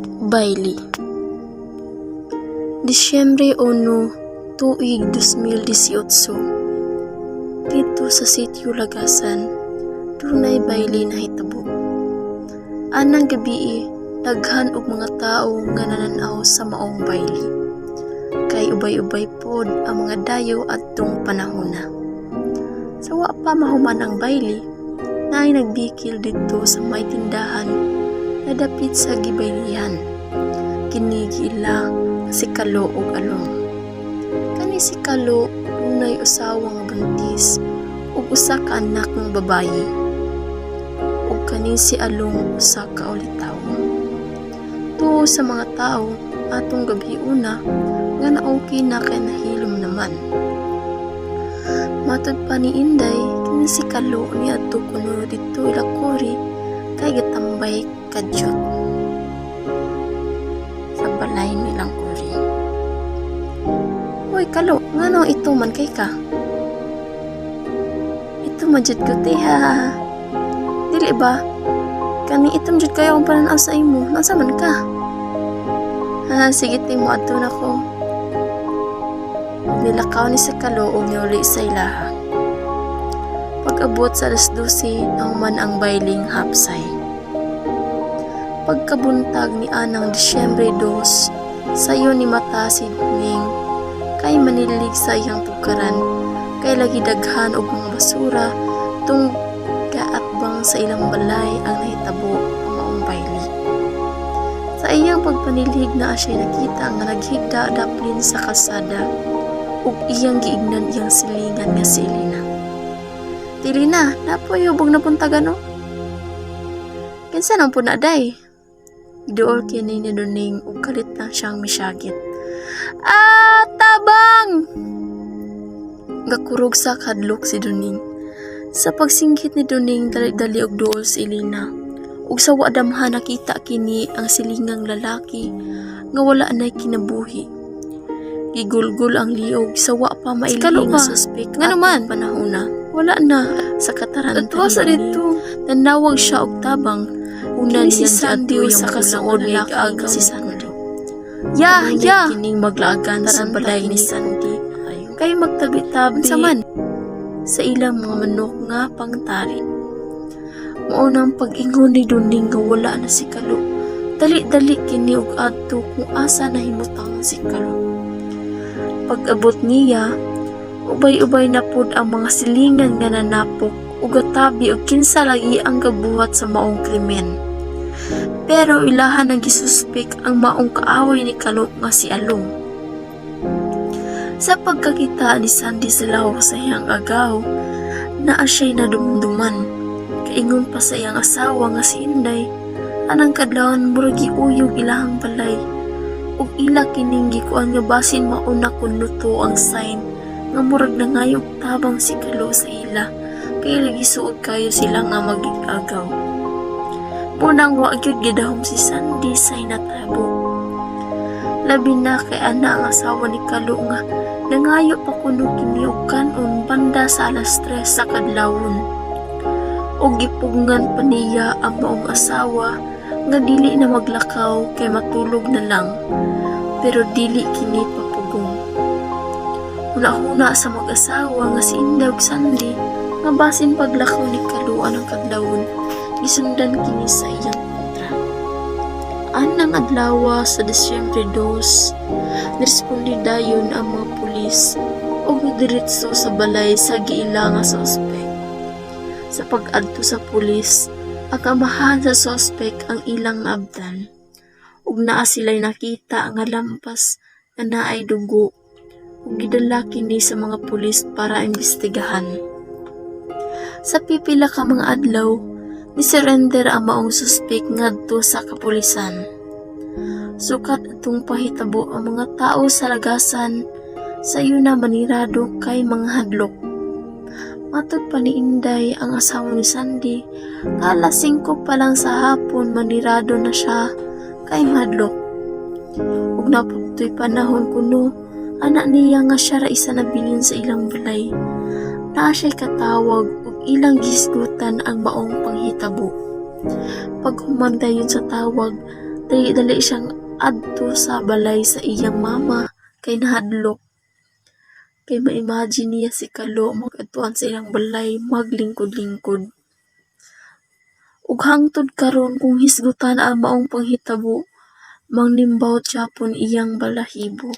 Bailey. Disyembre 1, tuig 2018. Dito sa Sitio Lagasan, dunay Bailey na hitabo. Anang gabi, daghan og mga tawo nga nananaw sa maong Bailey. Kay ubay-ubay pod ang mga dayo adtong panahona. Sa wa pa mahuman ang Bailey, naay nagbikil dito sa may tindahan na dapit sa gibaylihan. Kinigila si Kalo ug Along. Kani si Kalo dunay usawang buntis ug usa ka anak ng babayi. Ug kani si Along usa ka ulitaw. Tuo sa mga tao atong gabi una nga naoki na kay nahilom naman. Matod pa ni Inday, kini si Kalo ni adto kuno dito ilakori kay gatambay kadyot sa balay nilang kuri. Hoy Kalo, ngano ito man kay ka? Ito majud ko te ha. Dili ba? Kani itom jud kayo ang pananaw sa imo. Nasa man ka? Ha, sige te mo adto na ko. Nilakaw ni sa Kalo og niuli sa ilaha. Pag-abot sa alas 12, nahuman ang Bailing hapsay. Pagkabuntag ni Anang Disyembre 2, sayo ni mata si Ning kay manilig sa iyang tukaran kay lagi daghan og mga basura tung kaatbang sa ilang balay ang nahitabo ang maong Bailey. Sa iyang pagpanilig na siya nakita nga naghigda daplin sa kalsada ug iyang giignan iyang silingan nga si Elena. Tilina, napoy ubog na puntagan no? Kinsa nang puna day? Iduol kini ni Duning ug kalit lang siyang misyagit. Ah, tabang! Gakurog sa kadlok si Duning. Sa pagsinggit ni Duning, dali-dali og duol si Elena. Ug sa wadamhan nakita kini ang silingang lalaki nga wala nay kinabuhi. Gigulgul ang liog sa wa pa mailing nga suspek nga naman panahona. Wala na sa kataranta ni dito. Nanawag siya og tabang. Una niya si Sandy sa kasuod ni agaw si Sandy. Ya! Kining maglaagan sa balay ni Sandy. Kay magtabi-tabi sa ilang mga manok nga pangtari. Maunang pag-ingon ni Duning nga wala na si Kalo. Dali-dali kini og adto kung asa nahimutang si Kalo. Pag-abot niya, ubay-ubay na pod ang mga silingan nga nanapok ug gatabi og kinsa lagi ang gabuhat sa maong krimen. Pero ilahan ang gisuspek ang maong kaaway ni Kalo nga si Along. Sa pagkakita ni Sandy sa lahok sa iyang agaw, naa siya'y nadumduman. Kaingon pa sa iyang asawa nga si Inday, anang kadlawon murag giuyog ilahang balay. Ug ila kining gikuan nga basin mauna kun luto ang sign nga murag nangayog tabang si Kalo sa ila kay lagi suod kayo sila nga magigagaw. Munang wa gyud gidahom si Sandy sa hinatabo. Labi na kay ana ang asawa ni Kalo nga nangayo pa kuno kini og kanon banda sa alas 3 sa kadlawon. Og gipugngan pa niya ang maong asawa nga dili na maglakaw kay matulog na lang. Pero dili kini papugong. Una-una sa mag-asawa nga si Inday ug Sandy nga basin paglakaw ni Kalo ang kadlawon, gisundan kini sa iyang kontra. Anang adlaw sa Disyembre 2, niresponde dayon ang mga pulis ug diretso sa balay sa giila nga suspek. Sa pag-adto sa pulis, ang amahan sa suspek ang ilang abdan ug naa sila'y nakita nga lampas na naay dugo ug gidala kini sa mga pulis para imbestigahan. Sa pipila ka mga adlaw, ni-surrender ang maong suspek ngadto sa kapulisan. Sukat atong pahitabo ang mga tao sa Lagasan sayo na manirado kay mga hadlok. Matod pa ni Inday ang asawa ni Sandy, alas 5 pa lang sa hapon manirado na siya kay madlok. Ug napugtoy panahon kuno, anak niya nga siya ra isa nabilin sa ilang balay. Naa siya'y katawag ug ilang gisgutan ang maong panghitabo. Pag humandayon sa tawag, dali siyang adto sa balay sa iyang mama kay nahadlok. Kay ma-imagine niya si Kalo mag-adtuan sa ilang balay maglingkod-lingkod. Ug hangtod karon kung hisgutan ang maong panghitabo, manglimbawt gyapon iyang balahibo.